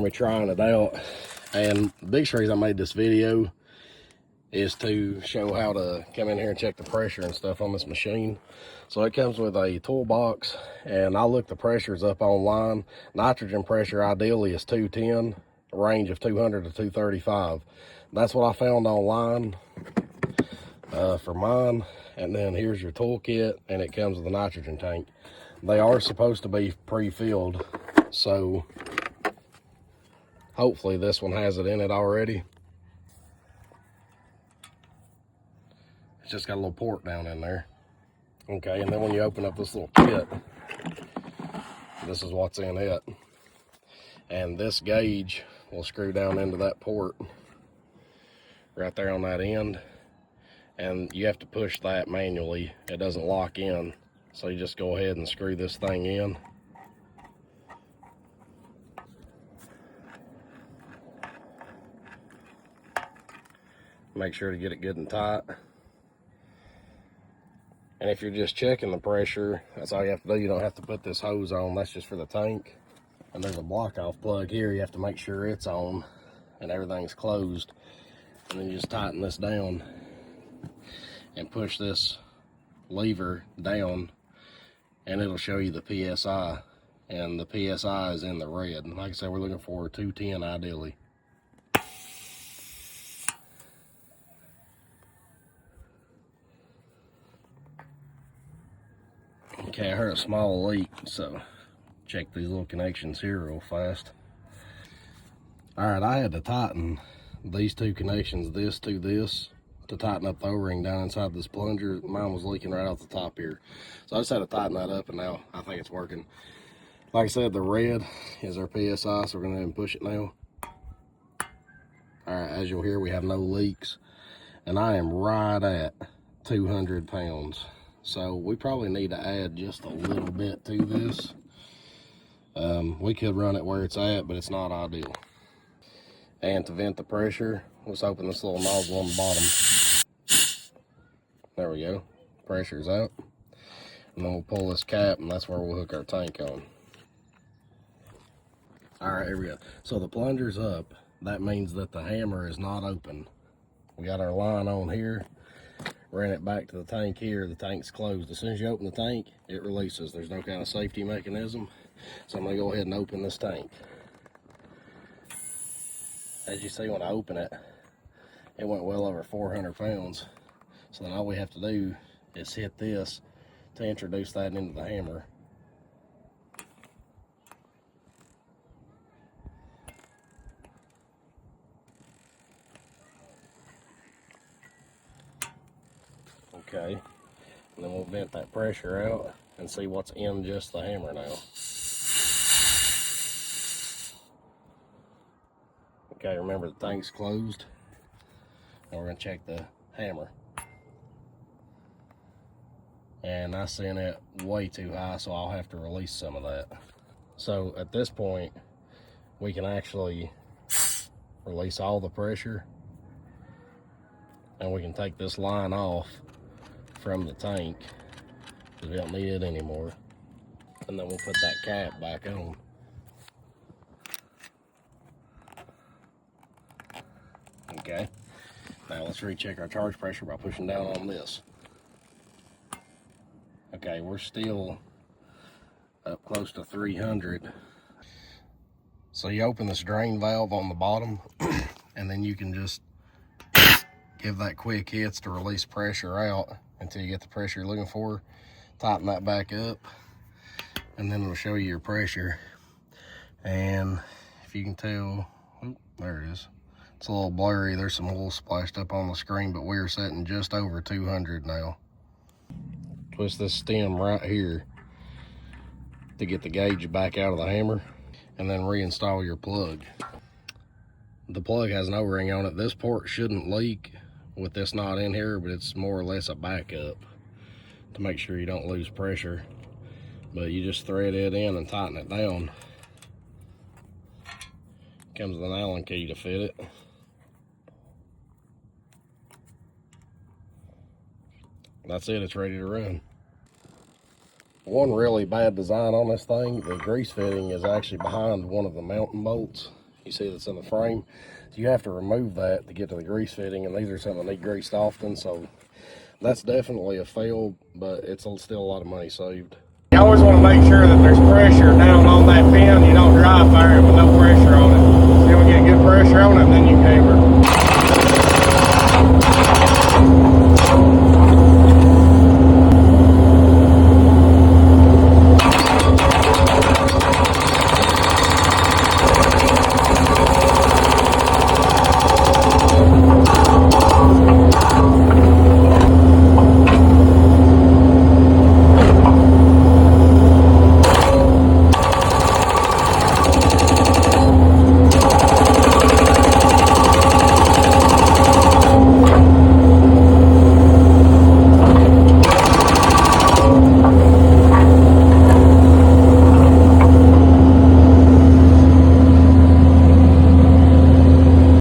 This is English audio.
me trying it out. And the biggest reason I made this video is to show how to come in here and check the pressure and stuff on this machine. So it comes with a toolbox, and I looked the pressures up online. Nitrogen pressure ideally is 210, a range of 200 to 235. That's what I found online for mine. And then here's your toolkit, and it comes with a nitrogen tank. They are supposed to be pre-filled, so hopefully this one has it in it already. It's just got a little port down in there. Okay, and then when you open up this little kit, this is what's in it. And this gauge will screw down into that port right there on that end. And you have to push that manually. It doesn't lock in. So you just go ahead and screw this thing in. Make sure to get it good and tight. And if you're just checking the pressure, that's all you have to do. You don't have to put this hose on. That's just for the tank. And there's a block off plug here. You have to make sure it's on and everything's closed. And then you just tighten this down and push this lever down, and it'll show you the PSI. And the PSI is in the red. And like I said, we're looking for 210 ideally. Okay, I heard a small leak, so check these little connections here real fast. All right, I had to tighten these two connections, this to this, to tighten up the O-ring down inside this plunger. Mine was leaking right off the top here. So I just had to tighten that up, and now I think it's working. Like I said, the red is our PSI, so we're gonna go ahead and push it now. All right, as you'll hear, we have no leaks, and I am right at 200 pounds. So we probably need to add just a little bit to this. We could run it where it's at, but it's not ideal. And to vent the pressure, let's open this little nozzle on the bottom. There we go, pressure's out. And then we'll pull this cap, and that's where we'll hook our tank on. All right, here we go. So the plunger's up. That means that the hammer is not open. We got our line on here. Ran it back to the tank here. The tank's closed. As soon as you open the tank, it releases. There's no kind of safety mechanism. So I'm gonna go ahead and open this tank. As you see, when I open it, it went well over 400 pounds. So then all we have to do is hit this to introduce that into the hammer. Okay, and then we'll vent that pressure out and see what's in just the hammer now. Okay, remember the tank's closed. Now we're gonna check the hammer. And I sent it way too high, so I'll have to release some of that. So at this point, we can actually release all the pressure, and we can take this line off from the tank because we don't need it anymore. And then we'll put that cap back on. Okay, now let's recheck our charge pressure by pushing down on this. Okay, we're still up close to 300. So you open this drain valve on the bottom, and then you can just give that quick hits to release pressure out until you get the pressure you're looking for. Tighten that back up, and then it'll show you your pressure. And if you can tell, oh, there it is. It's a little blurry. There's some oil splashed up on the screen, but we're setting just over 200 now. Twist this stem right here to get the gauge back out of the hammer, and then reinstall your plug. The plug has an O-ring on it. This port shouldn't leak with this knot in here, but it's more or less a backup to make sure you don't lose pressure. But you just thread it in and tighten it down. Comes with an Allen key to fit it. That's it, it's ready to run. One really bad design on this thing, the grease fitting is actually behind one of the mounting bolts. you see that's in the frame. You have to remove that to get to the grease fitting, and these are something that need greased often, so that's definitely a fail, but it's still a lot of money saved. You always want to make sure that there's pressure down on that pin. You don't dry fire it with no pressure on it. So you want to get good pressure on it, and then you hammer.